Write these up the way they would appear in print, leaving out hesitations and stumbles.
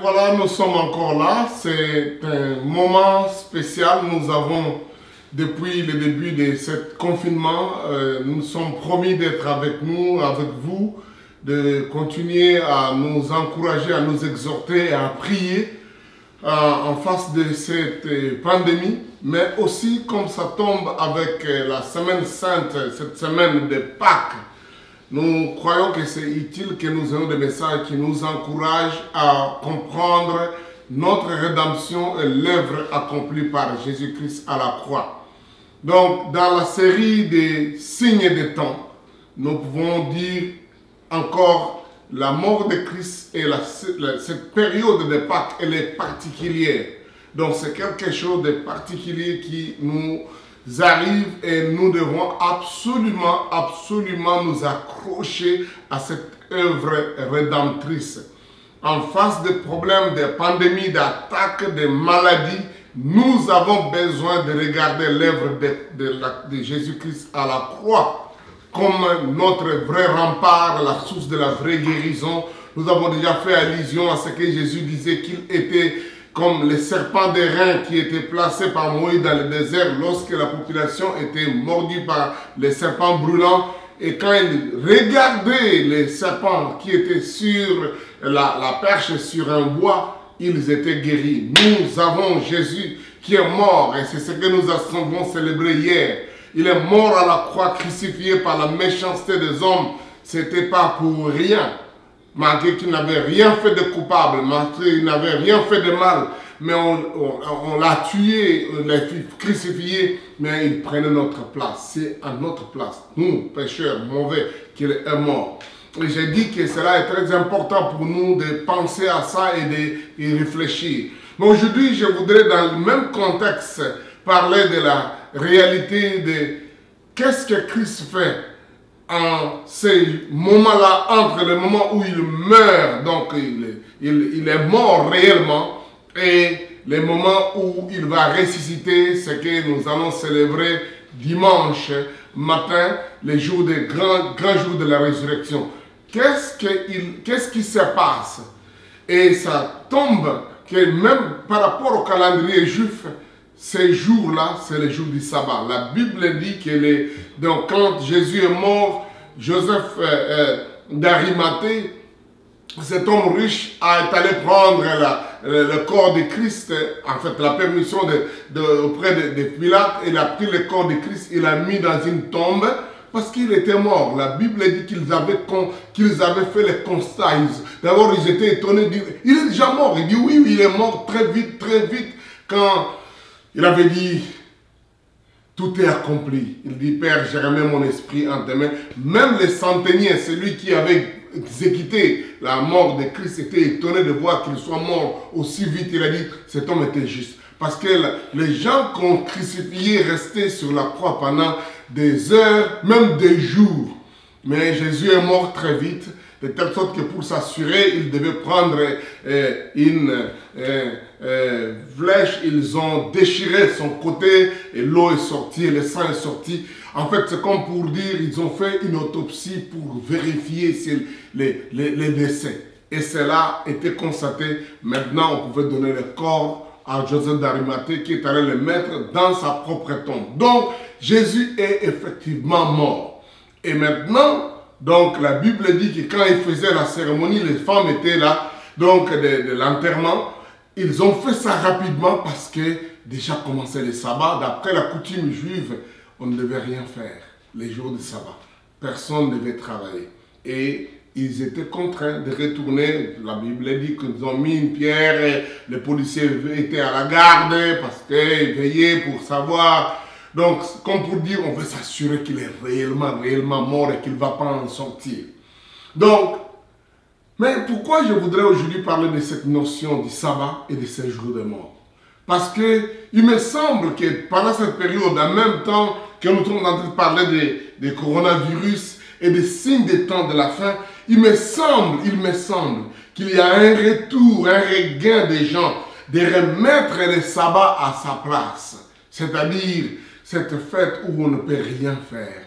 voilà, nous sommes encore là. C'est un moment spécial. Nous avons, depuis le début de ce confinement, nous sommes promis d'être avec nous, avec vous, de continuer à nous encourager, à nous exhorter, à prier en face de cette pandémie. Mais aussi, comme ça tombe avec la semaine sainte, cette semaine de Pâques, nous croyons que c'est utile que nous ayons des messages qui nous encouragent à comprendre notre rédemption et l'œuvre accomplie par Jésus-Christ à la croix. Donc, dans la série des signes des temps, nous pouvons dire encore la mort de Christ et cette période de Pâques, elle est particulière. Donc, c'est quelque chose de particulier qui nous arrive et nous devons absolument nous accrocher à cette œuvre rédemptrice. En face des problèmes, des pandémies, d'attaques, des maladies, nous avons besoin de regarder l'œuvre de Jésus-Christ à la croix comme notre vrai rempart, la source de la vraie guérison. Nous avons déjà fait allusion à ce que Jésus disait qu'il était comme les serpents des reins qui étaient placés par Moïse dans le désert lorsque la population était mordue par les serpents brûlants. Et quand ils regardaient les serpents qui étaient sur la perche sur un bois, ils étaient guéris. Nous avons Jésus qui est mort et c'est ce que nous avons célébré hier. Il est mort à la croix, crucifié par la méchanceté des hommes. Ce n'était pas pour rien. Malgré qu'il n'avait rien fait de coupable, malgré qu'il n'avait rien fait de mal, mais on l'a tué, on l'a crucifié, mais il prenait notre place. C'est à notre place, nous, pécheurs mauvais, qu'il est mort. Et j'ai dit que cela est très important pour nous de penser à ça et de réfléchir. Mais aujourd'hui, je voudrais, dans le même contexte, parler de la réalité de qu'est-ce que Christ fait en ces moments-là, entre le moment où il meurt, donc il est mort réellement, et le moment où il va ressusciter, ce que nous allons célébrer dimanche matin, le jour des grands jours de la résurrection. Qu'est-ce qui se passe? Et ça tombe que même par rapport au calendrier juif, ces jours-là, c'est le jour du sabbat. La Bible dit que donc quand Jésus est mort, Joseph d'Arimathée, cet homme riche, est allé prendre le corps de Christ, en fait la permission auprès de Pilate. Il a pris le corps de Christ, il l'a mis dans une tombe parce qu'il était mort. La Bible dit qu'ils avaient fait le constat. D'abord, ils étaient étonnés. Il est déjà mort. Il dit oui, il est mort très vite, quand il avait dit, tout est accompli. Il dit, Père, j'ai remis mon esprit en tes mains. Même les centeniers, celui qui avait exécuté la mort de Christ, était étonné de voir qu'il soit mort aussi vite. Il a dit, cet homme était juste. Parce que les gens qu'on crucifié restaient sur la croix pendant des heures, même des jours. Mais Jésus est mort très vite, de telle sorte que pour s'assurer, il devait prendre une flèche. Ils ont déchiré son côté et l'eau est sortie, et le sang est sorti. En fait, c'est comme pour dire, ils ont fait une autopsie pour vérifier les décès. Et cela était constaté. Maintenant, on pouvait donner le corps à Joseph d'Arimathée qui est allé le mettre dans sa propre tombe. Donc, Jésus est effectivement mort. Et maintenant, donc la Bible dit que quand ils faisaient la cérémonie, les femmes étaient là, donc de l'enterrement. Ils ont fait ça rapidement parce que déjà commençait le sabbat. D'après la coutume juive, on ne devait rien faire les jours du sabbat. Personne ne devait travailler. Et ils étaient contraints de retourner. La Bible dit qu'ils ont mis une pierre et les policiers étaient à la garde parce qu'ils veillaient pour savoir. Donc, comme pour dire, on veut s'assurer qu'il est réellement mort et qu'il ne va pas en sortir. Donc, mais pourquoi je voudrais aujourd'hui parler de cette notion du sabbat et de ces jours de mort? Parce que il me semble que pendant cette période, en même temps que nous sommes en train de parler des coronavirus et des signes des temps de la fin, il me semble qu'il y a un retour, un regain des gens de remettre le sabbat à sa place. C'est-à-dire cette fête où on ne peut rien faire.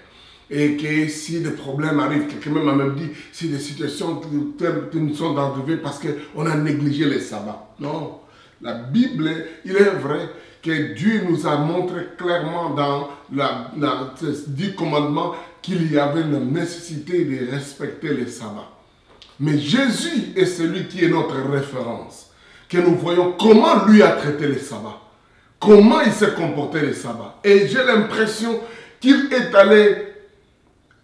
et que si des problèmes arrivent, quelqu'un m'a même dit, si des situations qui nous sont arrivées parce qu'on a négligé les sabbats. Non, la Bible, il est vrai que Dieu nous a montré clairement dans les 10 commandements qu'il y avait la nécessité de respecter les sabbats. Mais Jésus est celui qui est notre référence, que nous voyons comment lui a traité les sabbats, comment il s'est comporté les sabbats. Et j'ai l'impression qu'il est allé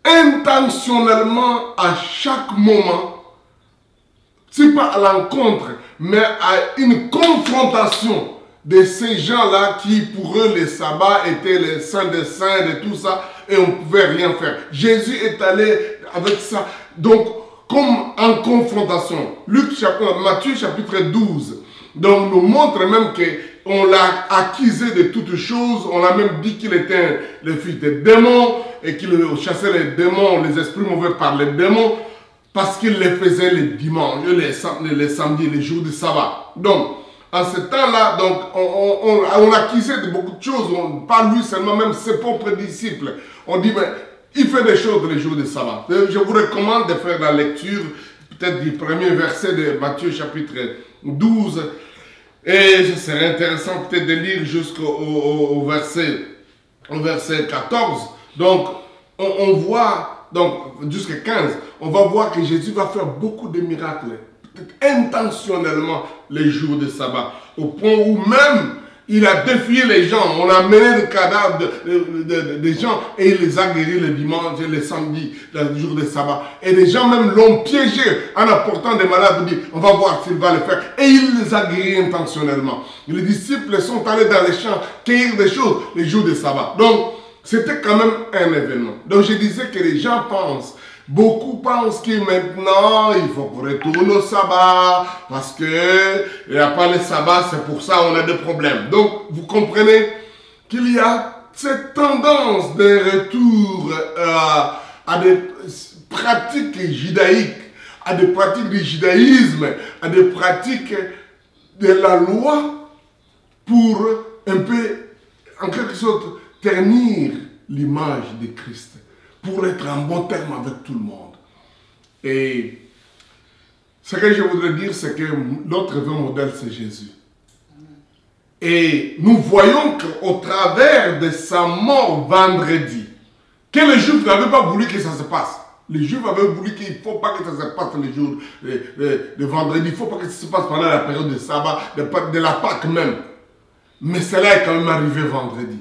intentionnellement à chaque moment, si pas à l'encontre, mais à une confrontation de ces gens-là qui, pour eux, les sabbats étaient les saints des saints, de tout ça, et on ne pouvait rien faire. Jésus est allé avec ça, donc, comme en confrontation. Matthieu chapitre 12, donc, nous montre même qu'on l'a accusé de toutes choses, on a même dit qu'il était le fils des démons, et qu'il chassait les démons, les esprits mauvais par les démons, parce qu'il les faisait les dimanches, les samedis, les jours de sabbat. Donc, en ce temps-là, donc, on l'accusait de beaucoup de choses, pas lui seulement, même ses propres disciples. On dit, mais il fait des choses les jours de sabbat. Je vous recommande de faire la lecture, peut-être du premier verset de Matthieu chapitre 12, et ce serait intéressant peut-être de lire jusqu'au verset 14. Donc, on voit, donc jusqu'à 15, on va voir que Jésus va faire beaucoup de miracles, peut-être intentionnellement les jours de sabbat, au point où même il a défié les gens, on a mené le cadavre des gens et il les a guéris le dimanche et le samedi, le jour de sabbat. Et les gens même l'ont piégé en apportant des malades, dit, on va voir s'il va le faire. Et il les a guéris intentionnellement. Les disciples sont allés dans les champs cueillir des choses les jours de sabbat. Donc, c'était quand même un événement. Donc, je disais que les gens pensent, beaucoup pensent que maintenant, il faut qu'on retourne au sabbat, parce qu'il n'y a pas le sabbat, c'est pour ça qu'on a des problèmes. Donc, vous comprenez qu'il y a cette tendance de retour à des pratiques judaïques, à des pratiques du judaïsme, à des pratiques de la loi, pour un peu, en quelque sorte, ternir l'image de Christ, pour être en bon terme avec tout le monde. Et ce que je voudrais dire, c'est que notre vrai modèle, c'est Jésus. Et nous voyons qu'au travers de sa mort vendredi, que les Juifs n'avaient pas voulu que ça se passe. Les Juifs avaient voulu qu'il ne faut pas que ça se passe le jour de vendredi, il ne faut pas que ça se passe pendant la période de sabbat, de la Pâque même. Mais cela est quand même arrivé vendredi.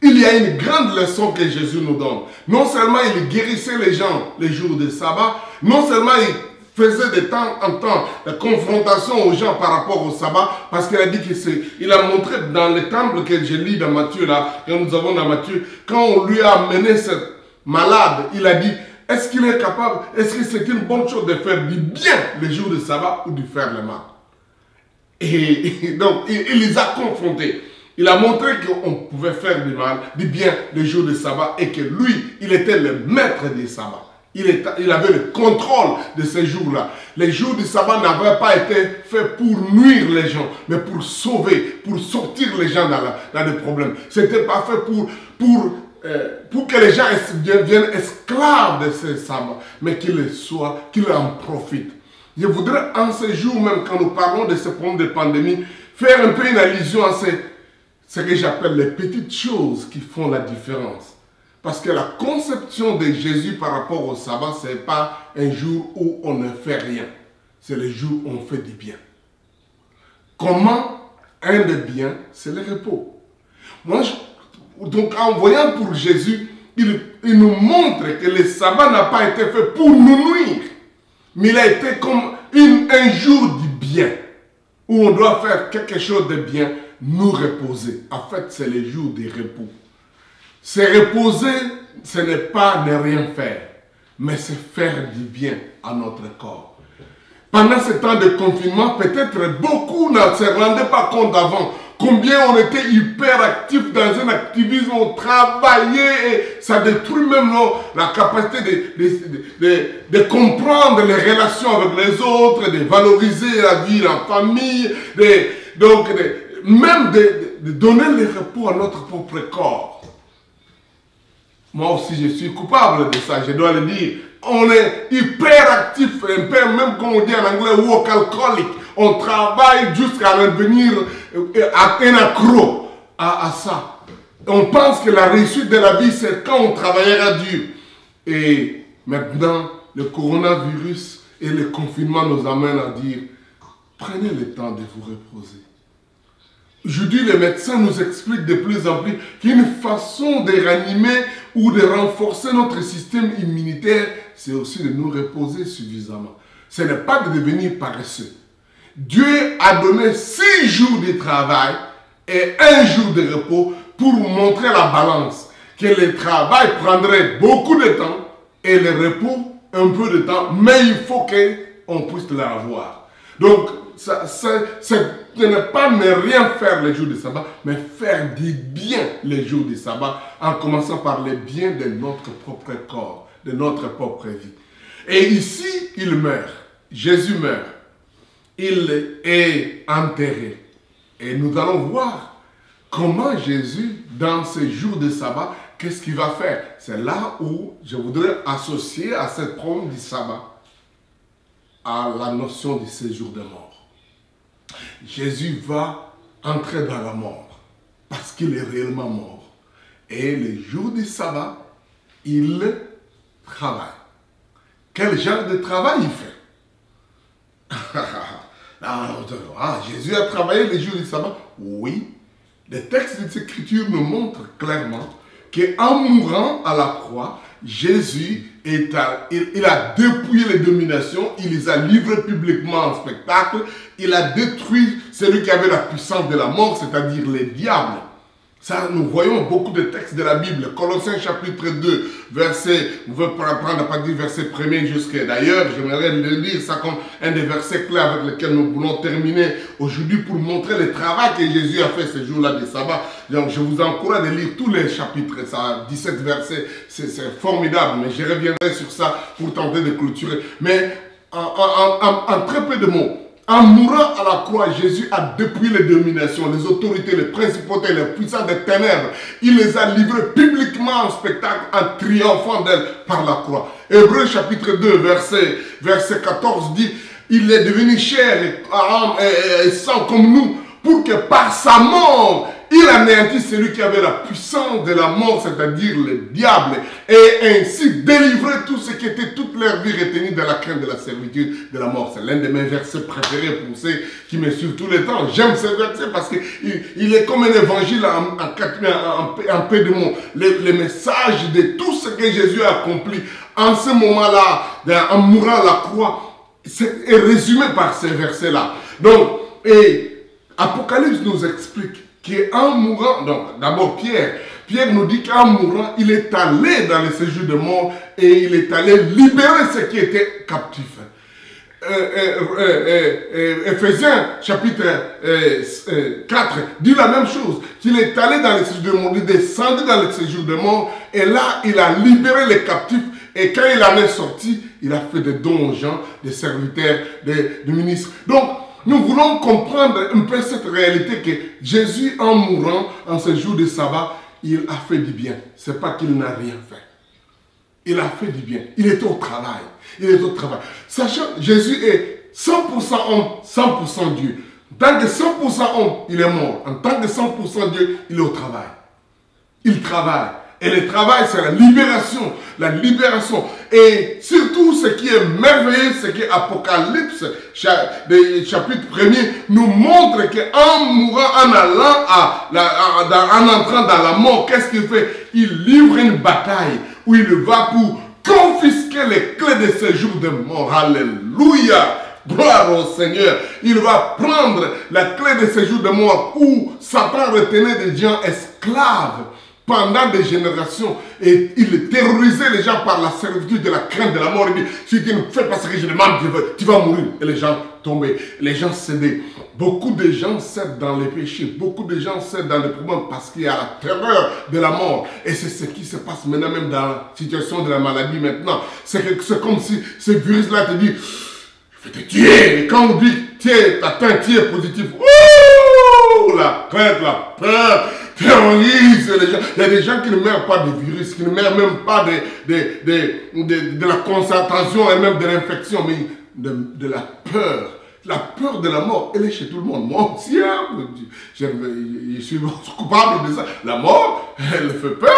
Il y a une grande leçon que Jésus nous donne. Non seulement il guérissait les gens les jours de sabbat, non seulement il faisait de temps en temps la confrontation aux gens par rapport au sabbat, parce qu'il a dit qu'il a montré dans le temple que je lis dans Matthieu, là, que nous avons dans Matthieu, quand on lui a amené cette malade, il a dit, est-ce qu'il est capable, est-ce que c'est une bonne chose de faire du bien les jours de sabbat ou de faire le mal? Et donc, il les a confrontés. Il a montré qu'on pouvait faire du mal, du bien les jours de sabbat et que lui, il était le maître des sabbats. Il avait le contrôle de ces jours-là. Les jours du sabbat n'avaient pas été faits pour nuire les gens, mais pour sauver, pour sortir les gens dans des problèmes. Ce n'était pas fait pour que les gens deviennent esclaves de ces sabbats, mais qu'ils en profitent. Je voudrais en ces jours, même quand nous parlons de ce problème de pandémie, faire un peu une allusion à ce que j'appelle les petites choses qui font la différence. Parce que la conception de Jésus par rapport au sabbat, ce n'est pas un jour où on ne fait rien. C'est le jour où on fait du bien. Comment un des biens, c'est le repos. Donc en voyant pour Jésus, il nous montre que le sabbat n'a pas été fait pour nous nuire. Mais il a été comme un jour du bien. Où on doit faire quelque chose de bien, nous reposer. En fait, c'est le jour du repos. Se reposer, ce n'est pas ne rien faire, mais c'est faire du bien à notre corps. Pendant ce temps de confinement, peut-être beaucoup ne se rendaient pas compte avant combien on était hyper actifs dans un activisme, on travaillait et ça détruit même la capacité de comprendre les relations avec les autres, de valoriser la vie en famille, même de donner le repos à notre propre corps. Moi aussi, je suis coupable de ça, je dois le dire. On est hyper actif, même comme on dit en anglais, workaholic. On travaille jusqu'à devenir un accro à ça. On pense que la réussite de la vie, c'est quand on travaillera dur. Et maintenant, le coronavirus et le confinement nous amènent à dire, prenez le temps de vous reposer. Aujourd'hui, les médecins nous expliquent de plus en plus qu'une façon de ranimer ou de renforcer notre système immunitaire, c'est aussi de nous reposer suffisamment. Ce n'est pas de devenir paresseux. Dieu a donné 6 jours de travail et 1 jour de repos pour montrer la balance. Que le travail prendrait beaucoup de temps et le repos un peu de temps, mais il faut qu'on puisse l'avoir. Donc, ce n'est pas ne rien faire les jours de sabbat, mais faire du bien les jours de sabbat, en commençant par le bien de notre propre corps, de notre propre vie. Et ici, il meurt. Jésus meurt. Il est enterré. Et nous allons voir comment Jésus, dans ces jours de sabbat, qu'est-ce qu'il va faire? C'est là où je voudrais associer à cette problème du sabbat à la notion du séjour de mort. Jésus va entrer dans la mort parce qu'il est réellement mort. Et les jours du sabbat, il travaille. Quel genre de travail il fait? Jésus a travaillé les jours du sabbat? Oui. Les textes des Écritures nous montrent clairement qu'en mourant à la croix, Jésus il a dépouillé les dominations, il les a livrées publiquement en spectacle, il a détruit celui qui avait la puissance de la mort, c'est-à-dire les diables. Ça, nous voyons beaucoup de textes de la Bible. Colossiens chapitre 2, verset, vous pouvez prendre à partir du verset 1er jusqu'à... D'ailleurs, j'aimerais le lire ça comme un des versets clés avec lesquels nous voulons terminer aujourd'hui pour montrer le travail que Jésus a fait ce jour-là de sabbat. Donc, je vous encourage de lire tous les chapitres, ça, 17 versets, c'est formidable, mais je reviendrai sur ça pour tenter de clôturer. Mais en très peu de mots, en mourant à la croix, Jésus a dépouillé les dominations, les autorités, les principautés, les puissances des ténèbres. Il les a livrées publiquement en spectacle en triomphant d'elles par la croix. Hébreux chapitre 2, verset 14 dit, il est devenu chair et sang comme nous, pour que par sa mort, il anéantit celui qui avait la puissance de la mort, c'est-à-dire le diable, et ainsi délivrer tous ceux qui étaient toute leur vie retenus dans la crainte de la servitude de la mort. C'est l'un de mes versets préférés pour ceux qui me suivent tout le temps. J'aime ce verset parce qu'il est comme un évangile en peu de mots. Le message de tout ce que Jésus a accompli en ce moment-là, en mourant à la croix, est résumé par ces versets-là. Donc, et Apocalypse nous explique qu'en mourant, donc d'abord Pierre nous dit qu'en mourant, il est allé dans le séjour de mort et il est allé libérer ceux qui étaient captifs. Ephésiens chapitre 4 dit la même chose, qu'il est allé dans le séjour de mort, il est descendu dans le séjour de mort et là il a libéré les captifs et quand il en est sorti, il a fait des dons aux gens, des serviteurs, des ministres. Donc, nous voulons comprendre un peu cette réalité que Jésus, en mourant en ce jour de sabbat, il a fait du bien. Ce n'est pas qu'il n'a rien fait. Il a fait du bien. Il est au travail. Il est au travail. Sachant que Jésus est 100% homme, 100% Dieu. En tant que 100% homme, il est mort. En tant que 100% Dieu, il est au travail. Il travaille. Et le travail, c'est la libération. La libération. Et surtout, ce qui est merveilleux, c'est que Apocalypse, chapitre 1er, nous montre qu'en mourant, en entrant dans la mort, qu'est-ce qu'il fait? Il livre une bataille où il va pour confisquer les clés de ce jour de mort. Alléluia! Gloire au Seigneur. Il va prendre la clé de ce jour de mort où Satan retenait des gens esclaves pendant des générations, et il terrorisait les gens par la servitude de la crainte de la mort. Il dit, si tu ne fais pas ce que je demande, tu vas mourir. Et les gens tombaient, les gens cédaient. Beaucoup de gens cèdent dans les péchés, beaucoup de gens cèdent dans les problèmes parce qu'il y a la terreur de la mort. Et c'est ce qui se passe maintenant, même dans la situation de la maladie maintenant. C'est comme si ce virus-là te dit, je vais te tuer. Et quand on dit, tiens, t'atteins, tu es positif, ouh, la crainte, la peur. terrorise les gens. Il y a des gens qui ne meurent pas de virus, qui ne meurent même pas de la concentration et même de l'infection, mais de la peur. La peur de la mort, elle est chez tout le monde. Moi aussi, hein, je suis coupable de ça. La mort, elle fait peur.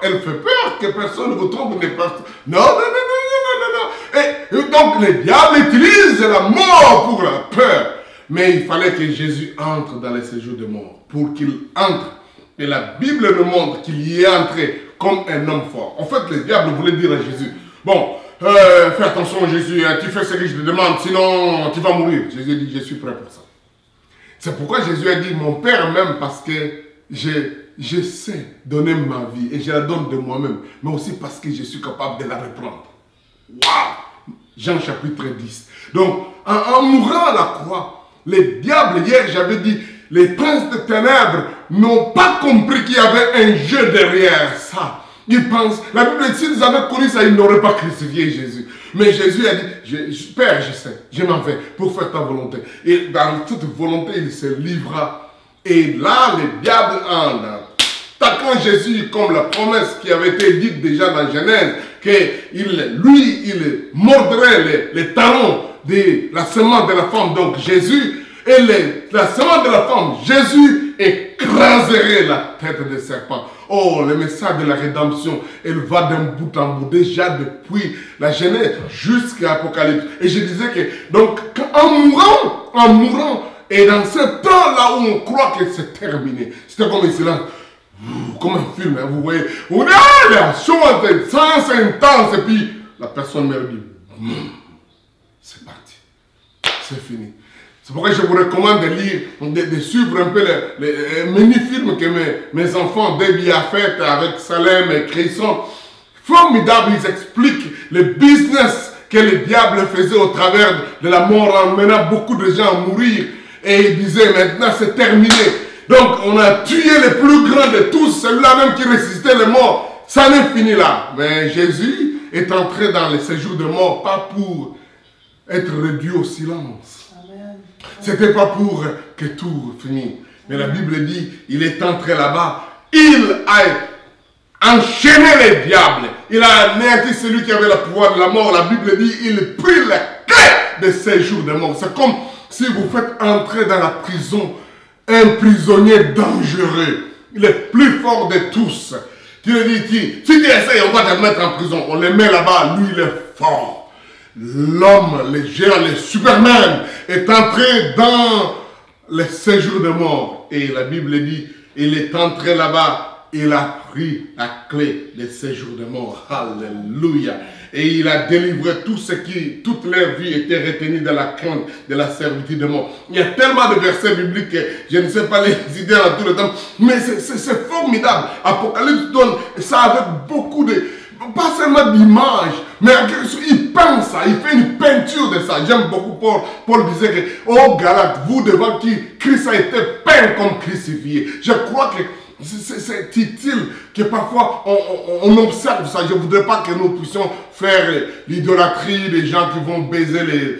Elle fait peur que personne ne vous trompe. Non, non, non, non, non, non. Et donc, le diable utilise la mort pour la peur. Mais il fallait que Jésus entre dans les séjours de mort. Pour qu'il entre. Et la Bible nous montre qu'il y est entré comme un homme fort. En fait, le diable voulait dire à Jésus, bon, fais attention Jésus, hein, tu fais ce que je te demande, sinon tu vas mourir. Jésus dit, je suis prêt pour ça. C'est pourquoi Jésus a dit, mon Père m'aime parce que je sais donner ma vie et je la donne de moi-même, mais aussi parce que je suis capable de la reprendre. Waouh! Jean chapitre 10. Donc, en mourant à la croix, les diables, hier j'avais dit, les princes de ténèbres n'ont pas compris qu'il y avait un jeu derrière ça. Ils pensent, la Bible dit, s'ils avaient connu ça, ils n'auraient pas crucifié Jésus. Mais Jésus a dit, Père, je sais, je m'en vais pour faire ta volonté. Et dans toute volonté, il se livra. Et là, le diable en attaquant Jésus comme la promesse qui avait été dite déjà dans Genèse, que lui, il mordrait les talons de la semence de la femme, donc Jésus, et la semence de la femme, Jésus écraserait la tête des serpents. Oh, le message de la rédemption, elle va d'un bout en bout, déjà depuis la Genèse jusqu'à l'Apocalypse. Et je disais que, donc, en mourant, et dans ce temps-là où on croit que c'est terminé, c'était comme un silence, comme un film, hein, vous voyez, on est là, chaud, sans intense, et puis la personne me dit, c'est parti, c'est fini. C'est pourquoi je vous recommande de lire, de suivre un peu les mini-films que mes enfants, Debbie a fait avec Salem et Cresson. Formidable, ils expliquent le business que le diable faisait au travers de la mort en menant beaucoup de gens à mourir. Et il disait, maintenant c'est terminé. Donc on a tué le plus grand de tous, celui-là même qui résistait les morts. Ça n'est fini là. Mais Jésus est entré dans le séjour de mort, pas pour être réduit au silence. C'était pas pour que tout finisse. Mais la Bible dit, il est entré là-bas, il a enchaîné les diables, il a anéanti celui qui avait le pouvoir de la mort. La Bible dit, il prit la clé de ces jours de mort. C'est comme si vous faites entrer dans la prison un prisonnier dangereux, le plus fort de tous. Tu lui dis, si tu essayes, on va te mettre en prison. On le met là-bas, lui il est fort. L'homme, le géant, le Superman est entré dans le séjour de mort. Et la Bible dit, il est entré là-bas, il a pris la clé des séjours de mort. Alléluia. Et il a délivré tout ce qui, toute leur vie était retenue dans la crainte de la servitude de mort. Il y a tellement de versets bibliques que je ne sais pas les idées en tout le temps, mais c'est formidable. Apocalypse donne ça avec beaucoup de... pas seulement d'image, mais il peint ça, il fait une peinture de ça. J'aime beaucoup Paul disait que, oh Galates, vous devant qui Christ a été peint comme crucifié. Je crois que c'est utile que parfois on observe ça. Je ne voudrais pas que nous puissions faire l'idolâtrie des gens qui vont baiser les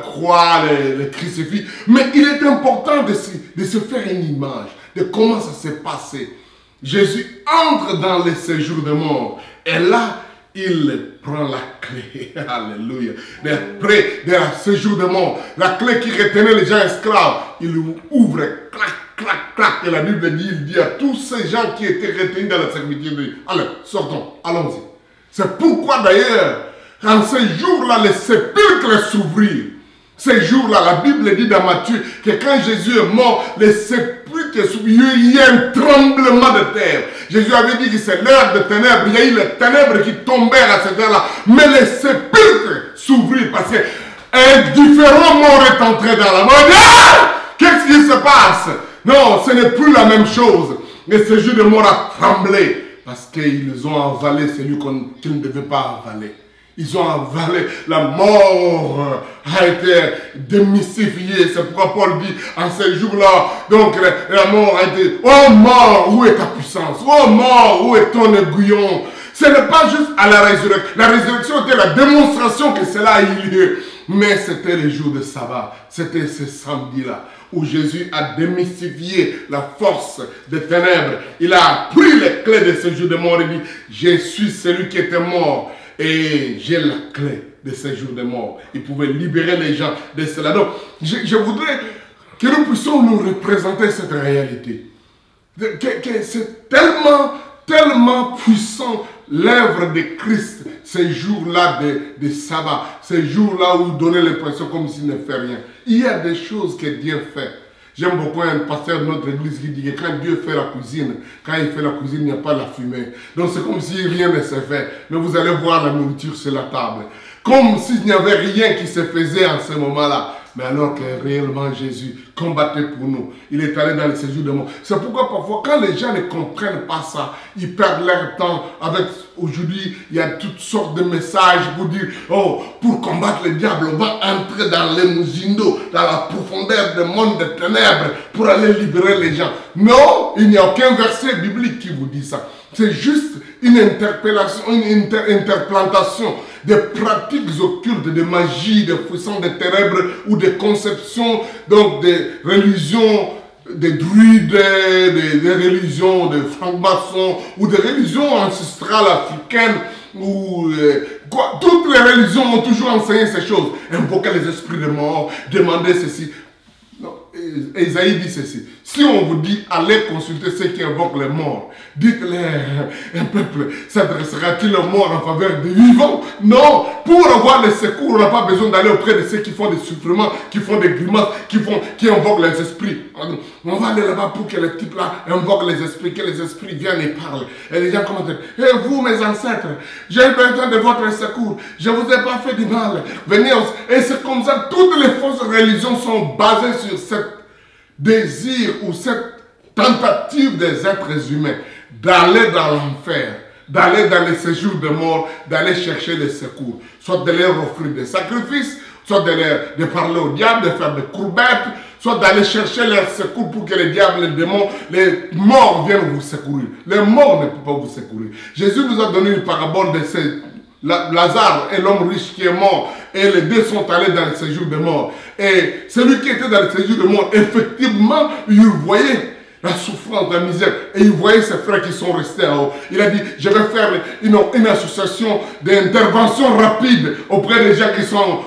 croix, les crucifix. Mais il est important de se faire une image de comment ça s'est passé. Jésus entre dans le séjour de mort. Et là, il prend la clé. Alléluia. Après, dans le séjour de mort, la clé qui retenait les gens esclaves, il ouvre, clac, clac, clac. Et la Bible dit, il dit à tous ces gens qui étaient retenus dans la servitude, allez, sortons, allons-y. C'est pourquoi d'ailleurs, en ces jours-là, les sépulcres s'ouvrirent. Ces jours-là, la Bible dit dans Matthieu que quand Jésus est mort, les sépulcres s'ouvrirent, il y a un tremblement de terre. Jésus avait dit que c'est l'heure de ténèbres. Il y a eu les ténèbres qui tombèrent à cette heure-là. Mais les sépulcres s'ouvrirent parce qu'un différent mort est entré dans la mort. Ah! Qu'est-ce qui se passe? Non, ce n'est plus la même chose. Et ce jour de mort a tremblé parce qu'ils ont avalé celui qu'ils ne devaient pas avaler. Ils ont avalé, la mort a été démystifiée. C'est pourquoi Paul dit en ces jours-là, donc la mort a été, oh mort, où est ta puissance? Oh mort, où est ton aiguillon? Ce n'est pas juste à la résurrection. La résurrection était la démonstration que cela a eu lieu. Mais c'était le jour de sabbat, c'était ce samedi-là, où Jésus a démystifié la force des ténèbres. Il a pris les clés de ce jour de mort et dit, je suis celui qui était mort et j'ai la clé de ce jour de mort. Il pouvait libérer les gens de cela. Donc, je voudrais que nous puissions nous représenter cette réalité. Que c'est tellement puissant l'œuvre de Christ, ces jours-là de sabbat, ces jours-là où il donnait l'impression comme s'il ne fait rien. Il y a des choses que Dieu fait. J'aime beaucoup un pasteur de notre église qui dit que quand Dieu fait la cuisine, quand il fait la cuisine, il n'y a pas la fumée. Donc c'est comme si rien ne se fait. Mais vous allez voir la nourriture sur la table. Comme s'il n'y avait rien qui se faisait en ce moment-là. Mais alors que réellement Jésus combattait pour nous. Il est allé dans le séjour de mort. C'est pourquoi parfois quand les gens ne comprennent pas ça, ils perdent leur temps avec, aujourd'hui, il y a toutes sortes de messages pour dire, oh, pour combattre le diable, on va entrer dans les Muzindo, dans la profondeur du monde des ténèbres pour aller libérer les gens. Non, il n'y a aucun verset biblique qui vous dit ça. C'est juste une interpellation, une interplantation des pratiques occultes, de magie, de puissance des ténèbres ou des conceptions, donc des religions, des druides, des religions de francs-maçons ou des religions ancestrales africaines. Toutes les religions ont toujours enseigné ces choses. Invoquer les esprits de mort, demander ceci. Non, Esaïe dit ceci. Si on vous dit, allez consulter ceux qui invoquent les morts, dites-leur, un peuple s'adressera-t-il aux morts en faveur des vivants? Non, pour avoir les secours, on n'a pas besoin d'aller auprès de ceux qui font des soufflements, qui font des grimaces, qui invoquent les esprits. On va aller là-bas pour que les types-là invoquent les esprits, que les esprits viennent et parlent. Et les gens commentent, et vous mes ancêtres, j'ai besoin de votre secours, je ne vous ai pas fait du mal, venez. Et c'est comme ça, toutes les fausses religions sont basées sur cette désir ou cette tentative des êtres humains d'aller dans l'enfer, d'aller dans les séjours de mort, d'aller chercher les secours, soit de leur offrir des sacrifices, soit de parler au diable, de faire des courbettes, soit d'aller chercher leurs secours pour que les diables, les démons, les morts viennent vous secourir. Les morts ne peuvent pas vous secourir. Jésus nous a donné une parabole de ces Lazare et l'homme riche qui est mort, et les deux sont allés dans le séjour de mort. Et celui qui était dans le séjour de mort, effectivement, il voyait la souffrance, la misère, et il voyait ses frères qui sont restés en haut. Il a dit, je vais faire une association d'intervention rapide auprès des gens qui sont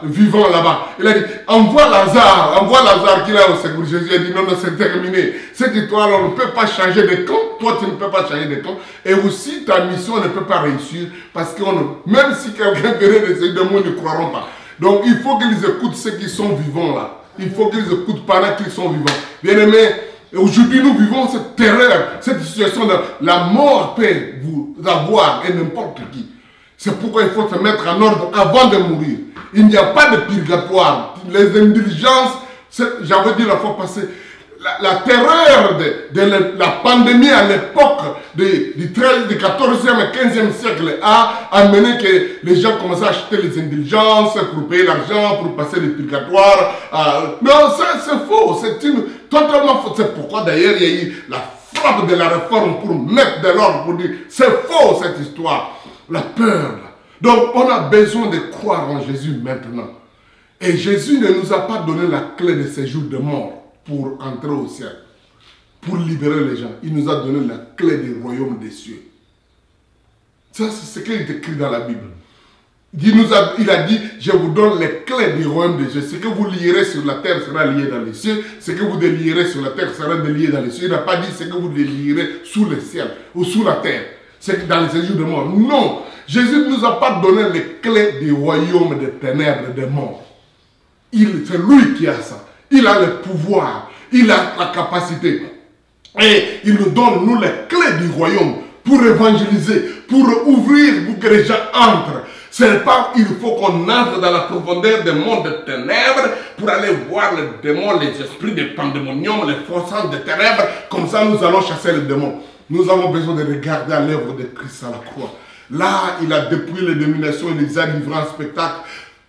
vivants là-bas. Il a dit, envoie Lazare qui est là au secours. Jésus a dit, non, c'est terminé. Cette histoire, on ne peut pas changer de camp. Toi, tu ne peux pas changer de camp. Et aussi, ta mission ne peut pas réussir parce que même si quelqu'un venait de ces deux mots, ils ne croiront pas. Donc, il faut qu'ils écoutent ceux qui sont vivants là. Il faut qu'ils écoutent pendant qu'ils sont vivants. Bien aimés, aujourd'hui nous vivons cette terreur, cette situation de la mort peut vous avoir et n'importe qui. C'est pourquoi il faut se mettre en ordre avant de mourir. Il n'y a pas de purgatoire. Les indulgences, j'avais dit la fois passée, la terreur de la pandémie à l'époque du 14e et 15e siècle a amené que les gens commençaient à acheter les indulgences pour payer l'argent, pour passer les purgatoires. Non, c'est faux, c'est totalement faux. C'est pourquoi d'ailleurs il y a eu la frappe de la réforme pour mettre de l'ordre, pour dire c'est faux cette histoire. La peur. Donc on a besoin de croire en Jésus maintenant. Et Jésus ne nous a pas donné la clé de ces jours de mort pour entrer au ciel, pour libérer les gens. Il nous a donné la clé du royaume des cieux. Ça, c'est ce qui est écrit dans la Bible. Il a dit, je vous donne les clés du royaume des cieux. Ce que vous lierez sur la terre sera lié dans les cieux. Ce que vous délierez sur la terre sera délié dans les cieux. Il n'a pas dit ce que vous délierez sous le ciel ou sous la terre. C'est dans les séjours de mort. Non, Jésus ne nous a pas donné les clés du royaume des ténèbres et des morts. C'est lui qui a ça. Il a le pouvoir, il a la capacité. Et il nous donne, nous, les clés du royaume pour évangéliser, pour ouvrir, pour que les gens entrent. Ce n'est pas, il faut qu'on entre dans la profondeur des mondes de ténèbres pour aller voir les démons, les esprits de pandémonium, les forces des ténèbres. Comme ça, nous allons chasser les démons. Nous avons besoin de regarder à l'œuvre de Christ à la croix. Là, il a dépouillé les dominations, il les a livrés en spectacle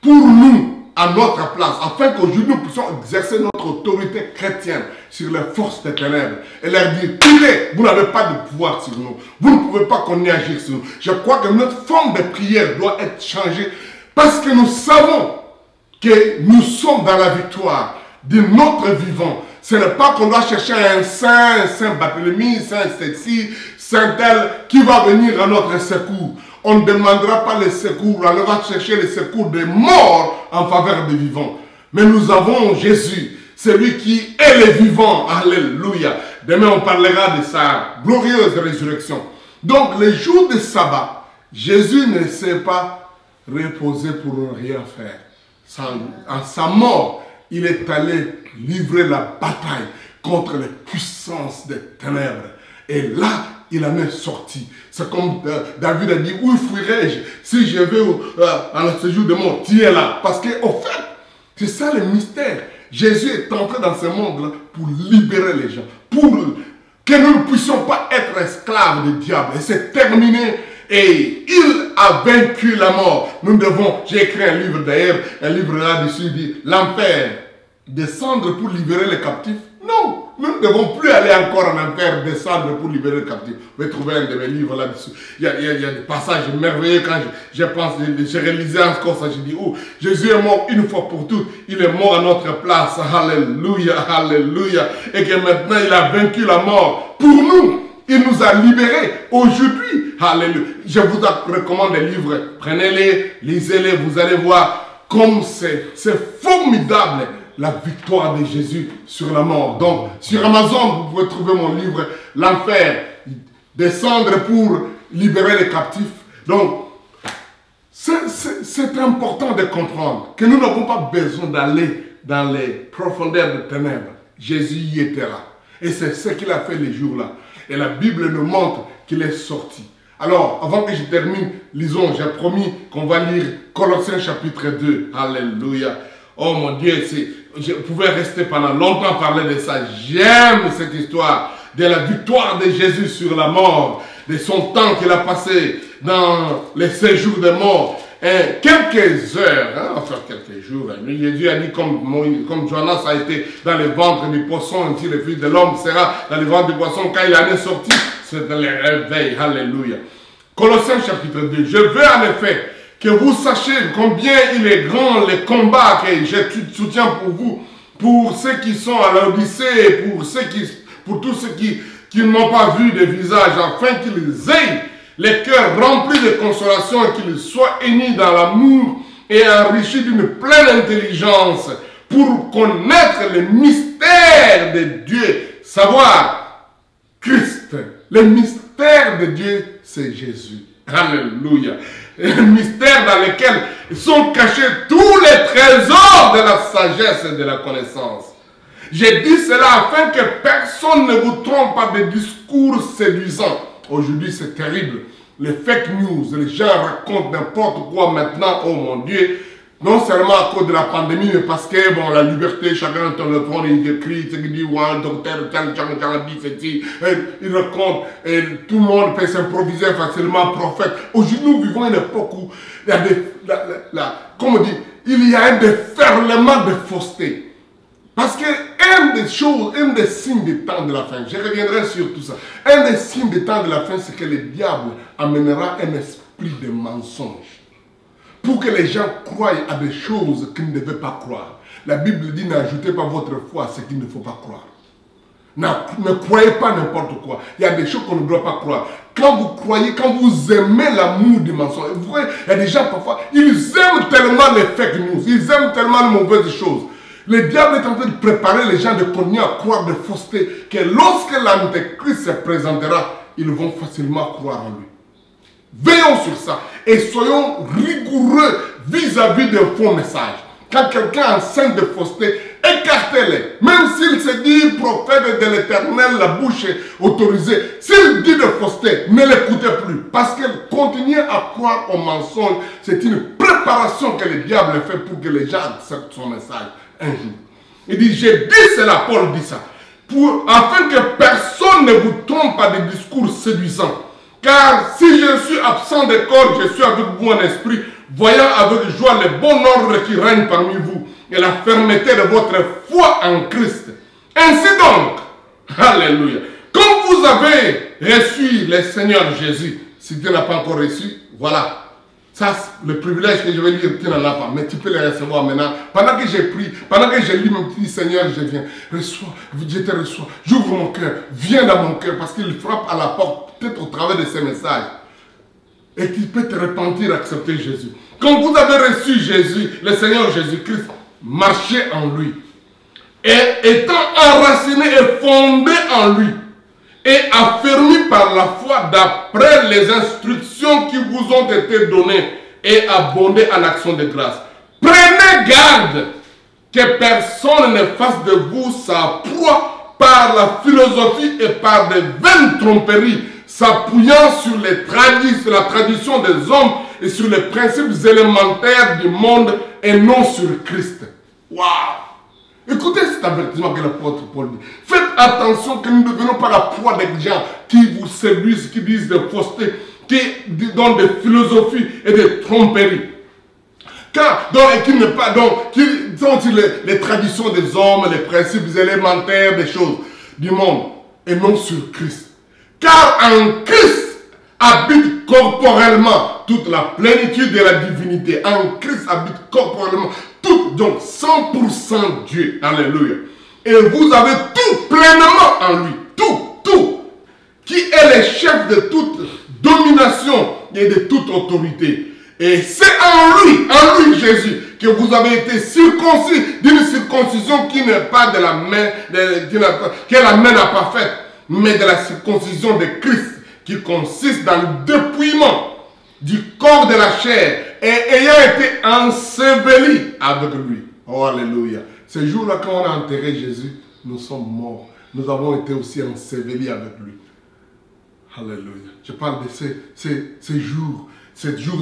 pour nous, à notre place, afin qu'aujourd'hui nous puissions exercer notre autorité chrétienne sur les forces des ténèbres et leur dire, vous n'avez pas de pouvoir sur nous, vous ne pouvez pas qu'on y agir sur nous. Je crois que notre forme de prière doit être changée Parce que nous savons que nous sommes dans la victoire de notre vivant. Ce n'est pas qu'on doit chercher un saint Barthélemy, saint ceci, saint tel, qui va venir à notre secours. On ne demandera pas le secours, on va chercher le secours des morts en faveur des vivants. Mais nous avons Jésus, celui qui est le vivant. Alléluia. Demain, on parlera de sa glorieuse résurrection. Donc, le jour de sabbat, Jésus ne s'est pas reposé pour ne rien faire. En sa mort, il est allé livrer la bataille contre les puissances des ténèbres. Et là, il en est sorti. C'est comme David a dit, où fuirai-je si je vais en ce jour de mort? Tu es là. Parce qu'au fait, c'est ça le mystère. Jésus est entré dans ce monde-là pour libérer les gens. Pour que nous ne puissions pas être esclaves du diable. Et c'est terminé. Et il a vaincu la mort. Nous devons, j'ai écrit un livre d'ailleurs, un livre là-dessus dit, l'enfer, descendre pour libérer les captifs. Non, nous ne devons plus aller encore en enfer, descendre pour libérer les captifs. Vous pouvez trouver un de mes livres là-dessus. Il y a des passages merveilleux quand je pense, j'ai réalisé encore ça, je dis, oh, Jésus est mort une fois pour toutes. Il est mort à notre place. Alléluia, alléluia. Et que maintenant il a vaincu la mort pour nous. Il nous a libérés aujourd'hui. Alléluia. Je vous recommande des livres. Prenez-les, lisez-les. Vous allez voir comme c'est formidable la victoire de Jésus sur la mort. Donc, sur Amazon, vous pouvez trouver mon livre, L'enfer, descendre pour libérer les captifs. Donc, c'est important de comprendre que nous n'avons pas besoin d'aller dans les profondeurs des ténèbres. Jésus y était là. Et c'est ce qu'il a fait les jours-là. Et la Bible nous montre qu'il est sorti. Alors, avant que je termine, lisons, j'ai promis qu'on va lire Colossiens chapitre 2. Alléluia. Oh mon Dieu, je pouvais rester pendant longtemps parler de ça. J'aime cette histoire de la victoire de Jésus sur la mort, de son temps qu'il a passé dans les séjours de mort. Et quelques heures, enfin quelques jours, Jésus a dit comme Jonas a été dans le ventre du poisson, ainsi le Fils de l'homme sera dans le ventre du poisson. Quand il en est sorti, c'était le réveil. Alléluia. Colossiens chapitre 2. Je veux en effet que vous sachiez combien il est grand le combat que je soutiens pour vous, pour ceux qui sont à l'Odyssée, pour tous ceux qui n'ont pas vu de visage, afin qu'ils aient les cœurs remplis de consolation et qu'ils soient unis dans l'amour et enrichis d'une pleine intelligence pour connaître le mystère de Dieu, savoir Christ. Le mystère de Dieu, c'est Jésus. Alléluia. Un mystère dans lequel sont cachés tous les trésors de la sagesse et de la connaissance. J'ai dit cela afin que personne ne vous trompe par des discours séduisants. Aujourd'hui, c'est terrible. Les fake news, les gens racontent n'importe quoi maintenant, oh mon Dieu. Non seulement à cause de la pandémie, mais parce que, bon, la liberté, chacun dans le téléphone, il écrit, ce qu'il dit, ouais, un docteur, il raconte, et tout le monde peut s'improviser facilement prophète. Aujourd'hui, nous vivons une époque où il y a comme on dit, il y a un déferlement de fausseté. Parce que un des signes des temps de la fin, je reviendrai sur tout ça, un des signes des temps de la fin, c'est que le diable amènera un esprit de mensonge. Pour que les gens croient à des choses qu'ils ne devaient pas croire. La Bible dit, n'ajoutez pas votre foi à ce qu'il ne faut pas croire. Ne croyez pas n'importe quoi. Il y a des choses qu'on ne doit pas croire. Quand vous croyez, quand vous aimez l'amour du mensonge, vous voyez, il y a des gens parfois, ils aiment tellement les fake news, ils aiment tellement les mauvaises choses. Le diable est en train de préparer les gens de continuer à croire de fausseté, que lorsque l'Antéchrist se présentera, ils vont facilement croire en lui. Veillons sur ça et soyons rigoureux vis-à-vis des faux messages. Quand quelqu'un enseigne de fausseté, écartez-les. Même s'il se dit prophète de l'Éternel, la bouche est autorisée. S'il dit de fausseté, ne l'écoutez plus. Parce que continuer à croire au mensonge, c'est une préparation que le diable fait pour que les gens acceptent son message un jour. Il dit, j'ai dit cela, Paul dit ça, afin que personne ne vous trompe par des discours séduisants. Car si je suis absent de corps, je suis avec vous en esprit, voyant avec joie le bon ordre qui règne parmi vous et la fermeté de votre foi en Christ. Ainsi donc, alléluia, comme vous avez reçu le Seigneur Jésus, si tu n'as pas encore reçu, voilà, Ça, le privilège que je vais dire, tu n'en as pas, mais tu peux les recevoir maintenant. Pendant que j'ai pris, pendant que j'ai lu mon petit Seigneur, je viens, reçois, je te reçois, j'ouvre mon cœur, viens dans mon cœur, parce qu'il frappe à la porte, peut-être au travers de ces messages. Et tu peux te repentir, accepter Jésus. Quand vous avez reçu Jésus, le Seigneur Jésus-Christ, marchez en lui. Et étant enraciné et fondé en lui, et affermi par la foi d'après les instructions qui vous ont été données et abondé en action de grâce. Prenez garde que personne ne fasse de vous sa proie par la philosophie et par de vaines tromperies, s'appuyant sur la tradition des hommes et sur les principes élémentaires du monde et non sur Christ. Waouh! Écoutez cet avertissement que l'apôtre Paul dit. Faites attention que nous ne devenons pas la proie des gens qui vous séduisent, qui disent des faussetés, qui donnent des philosophies et des tromperies. Et qui ne pas, donc, qui sont sur les traditions des hommes, les principes élémentaires des choses du monde et non sur Christ. Car en Christ habite corporellement toute la plénitude de la divinité. En Christ habite corporellement tout, donc 100% Dieu. Alléluia. Et vous avez tout pleinement en lui. Tout. Qui est le chef de toute domination et de toute autorité. Et c'est en lui Jésus, que vous avez été circoncis d'une circoncision qui n'est pas de la main, que la main n'a pas faite, mais de la circoncision de Christ, qui consiste dans le dépouillement du corps de la chair et ayant été enseveli avec lui. Oh, alléluia. Ce jour-là, quand on a enterré Jésus, nous sommes morts. Nous avons été aussi ensevelis avec lui. Alléluia. Je parle de ces jours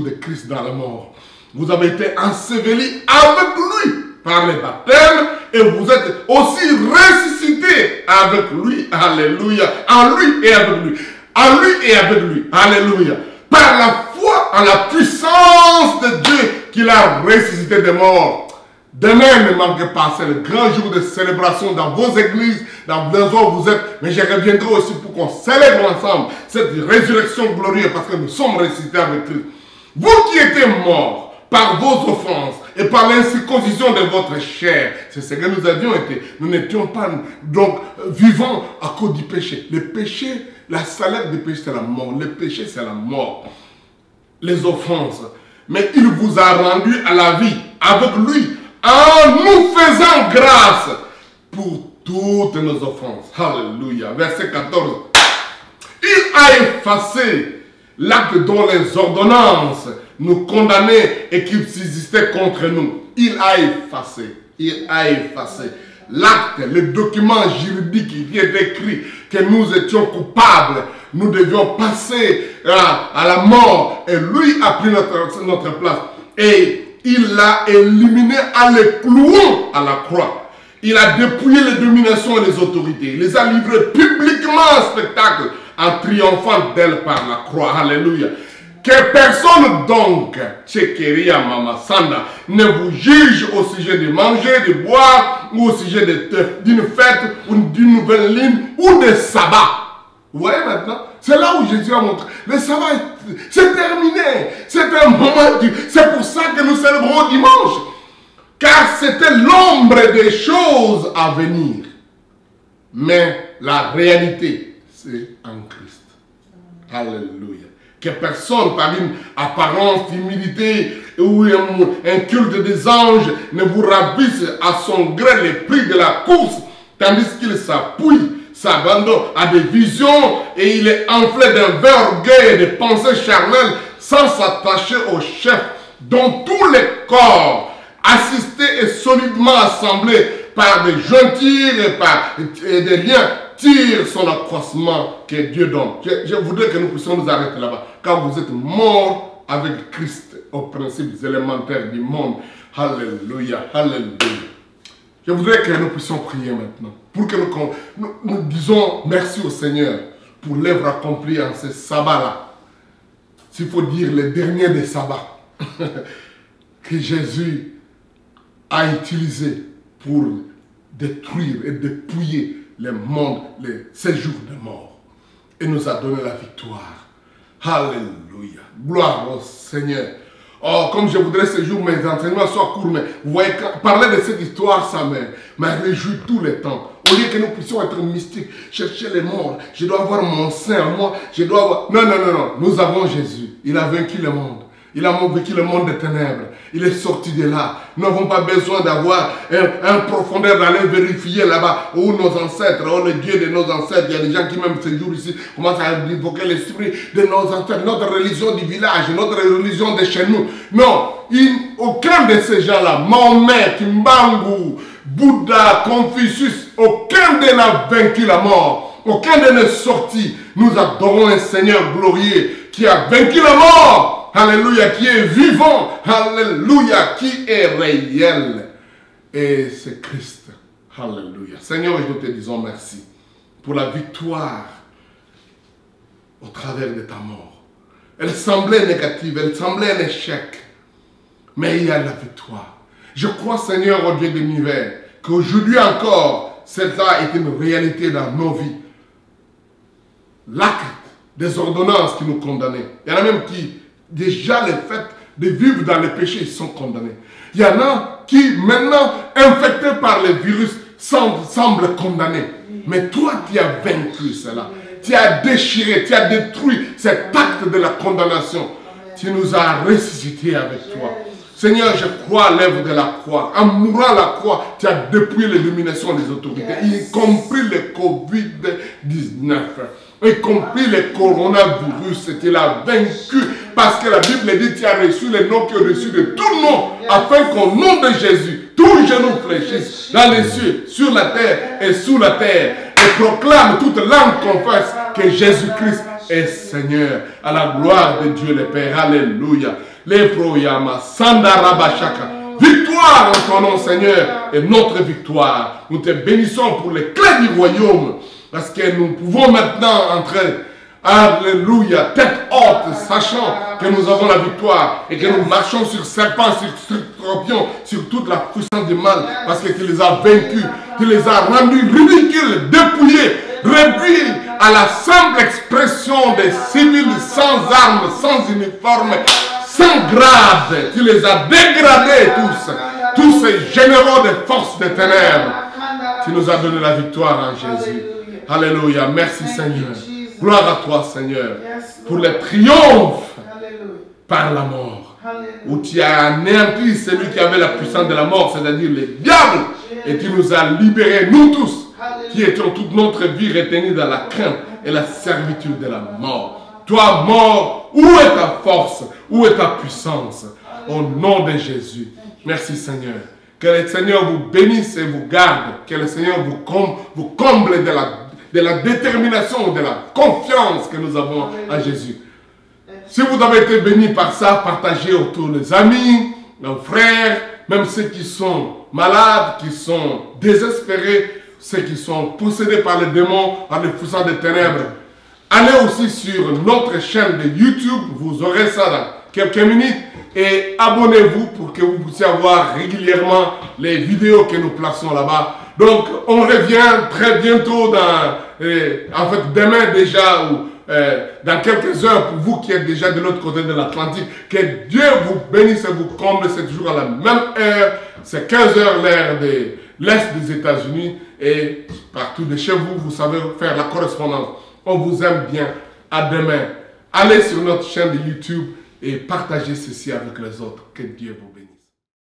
de Christ dans la mort. Vous avez été ensevelis avec lui par le baptême et vous êtes aussi ressuscités avec lui. Alléluia. En lui et avec lui. En lui et avec lui. Alléluia. Par la foi en la puissance de Dieu qu'il a ressuscité des morts. Demain, ne manquez pas, c'est le grand jour de célébration dans vos églises, dans vos où vous êtes. Mais je reviendrai aussi pour qu'on célèbre ensemble cette résurrection glorieuse parce que nous sommes ressuscités avec Christ. Vous qui étiez morts par vos offenses et par l'incirconcision de votre chair, c'est ce que nous avions été. Nous n'étions pas donc vivants à cause du péché. Le péché, la salaire du péché, c'est la mort. Le péché, c'est la mort. Les offenses. Mais il vous a rendu à la vie avec lui en nous faisant grâce pour toutes nos offenses. Alléluia. Verset 14. Il a effacé l'acte dont les ordonnances nous condamnaient et qui subsistaient contre nous. Il a effacé l'acte, le document juridique qui est écrit que nous étions coupables. Nous devions passer à la mort et lui a pris notre place. Et il l'a éliminé en le clouant à la croix. Il a dépouillé les dominations et les autorités. Il les a livrés publiquement en spectacle en triomphant d'elle par la croix. Alléluia. Que personne donc, Tchekeria Mama Sanda, ne vous juge au sujet de manger, de boire, ou au sujet d'une fête, ou d'une nouvelle ligne, ou de sabbat. Vous voyez maintenant? C'est là où Jésus a montré. Le sabbat, c'est terminé. C'est un moment. C'est pour ça que nous célébrons dimanche. Car c'était l'ombre des choses à venir. Mais la réalité, c'est en Christ. Alléluia. Que personne, par une apparence d'humilité ou un culte des anges, ne vous ravisse à son gré les prix de la course, tandis qu'il s'appuie, s'abandonne à des visions et il est enflé d'un vain orgueil et de pensées charnelles sans s'attacher au chef, dont tous les corps, assistés et solidement assemblés par des jointures et des liens, tire son accroissement que Dieu donne. Je voudrais que nous puissions nous arrêter là-bas. Quand vous êtes morts avec Christ aux principes élémentaires du monde. Alléluia, alléluia. Je voudrais que nous puissions prier maintenant. Pour que nous disions merci au Seigneur pour l'œuvre accomplie en ce sabbat-là. S'il faut dire le dernier des sabbats que Jésus a utilisé pour détruire et dépouiller le monde, les séjours de mort. Et nous a donné la victoire. Alléluia. Gloire au Seigneur. Oh, comme je voudrais ce jour mes enseignements soient courts, mais vous voyez, parler de cette histoire, ça m'a réjoui tout le temps. Au lieu que nous puissions être mystiques, chercher les morts, je dois avoir mon sein en moi, je dois avoir... Non, non, non, non, nous avons Jésus. Il a vaincu le monde. Il a vaincu le monde des ténèbres. Il est sorti de là. Nous n'avons pas besoin d'avoir un profondeur d'aller vérifier là-bas où nos ancêtres, où le Dieu de nos ancêtres. Il y a des gens qui même ce jour ici commencent à invoquer l'esprit de nos ancêtres, notre religion du village, notre religion de chez nous. Non, aucun de ces gens-là, Mahomet, Kimbangu, Bouddha, Confucius, aucun d'eux n'a vaincu la mort. Aucun d'eux n'est sorti. Nous adorons un Seigneur glorieux qui a vaincu la mort. Alléluia, qui est vivant. Alléluia, qui est réel. Et c'est Christ. Alléluia. Seigneur, nous te disons merci pour la victoire au travers de ta mort. Elle semblait négative, elle semblait un échec. Mais il y a la victoire. Je crois, Seigneur, au Dieu de l'univers, qu'aujourd'hui encore, cela est une réalité dans nos vies. L'acte des ordonnances qui nous condamnaient. Il y en a même qui, déjà le fait de vivre dans le péché, ils sont condamnés. Il y en a qui, maintenant, infectés par le virus, semblent condamnés. Mais toi, tu as vaincu cela. Tu as déchiré, tu as détruit cet acte de la condamnation. Tu nous as ressuscités avec toi. Seigneur, je crois à l'œuvre de la croix. En mourant à la croix, tu as dépouillé les dominations des autorités, y compris le Covid-19. Y compris le coronavirus, tu l'as vaincu parce que la Bible dit tu as reçu le nom qui est reçu de tout nom, afin qu'au nom de Jésus, tout genou fléchisse dans les cieux, sur la terre et sous la terre, et proclame toute langue confesse que Jésus-Christ est Seigneur, à la gloire de Dieu le Père. Alléluia. Leproyama, Sandarabashaka. Victoire en ton nom, Seigneur, et notre victoire. Nous te bénissons pour les clés du royaume. Parce que nous pouvons maintenant entrer, alléluia, tête haute, sachant que nous avons la victoire et que nous marchons sur serpents, sur scorpions, sur toute la puissance du mal, parce que tu les as vaincus, tu les as rendus ridicules, dépouillés, réduits à la simple expression des civils sans armes, sans uniforme, sans grade. Tu les as dégradés tous ces généraux des forces des ténèbres. Tu nous as donné la victoire en Jésus. Alléluia. Merci Seigneur. Gloire à toi Seigneur. Pour le triomphe par la mort. Où tu as anéanti celui qui avait la puissance de la mort, c'est-à-dire le diable. Et tu nous as libérés, nous tous, qui étions toute notre vie retenus dans la crainte et la servitude de la mort. Toi mort, où est ta force? Où est ta puissance? Au nom de Jésus. Merci Seigneur. Que le Seigneur vous bénisse et vous garde. Que le Seigneur vous comble de la détermination, de la confiance que nous avons en Jésus. Si vous avez été béni par ça, partagez autour des amis, nos frères, même ceux qui sont malades, qui sont désespérés, ceux qui sont possédés par les démons, par les puissants des ténèbres. Allez aussi sur notre chaîne de YouTube, vous aurez ça dans quelques minutes. Et abonnez-vous pour que vous puissiez avoir régulièrement les vidéos que nous plaçons là-bas. Donc, on revient très bientôt en fait, demain déjà, ou dans quelques heures, pour vous qui êtes déjà de l'autre côté de l'Atlantique. Que Dieu vous bénisse et vous comble. C'est toujours à la même heure. C'est 15 h l'heure de l'Est des États-Unis. Et partout de chez vous, vous savez faire la correspondance. On vous aime bien. À demain. Allez sur notre chaîne de YouTube et partagez ceci avec les autres. Que Dieu vous bénisse.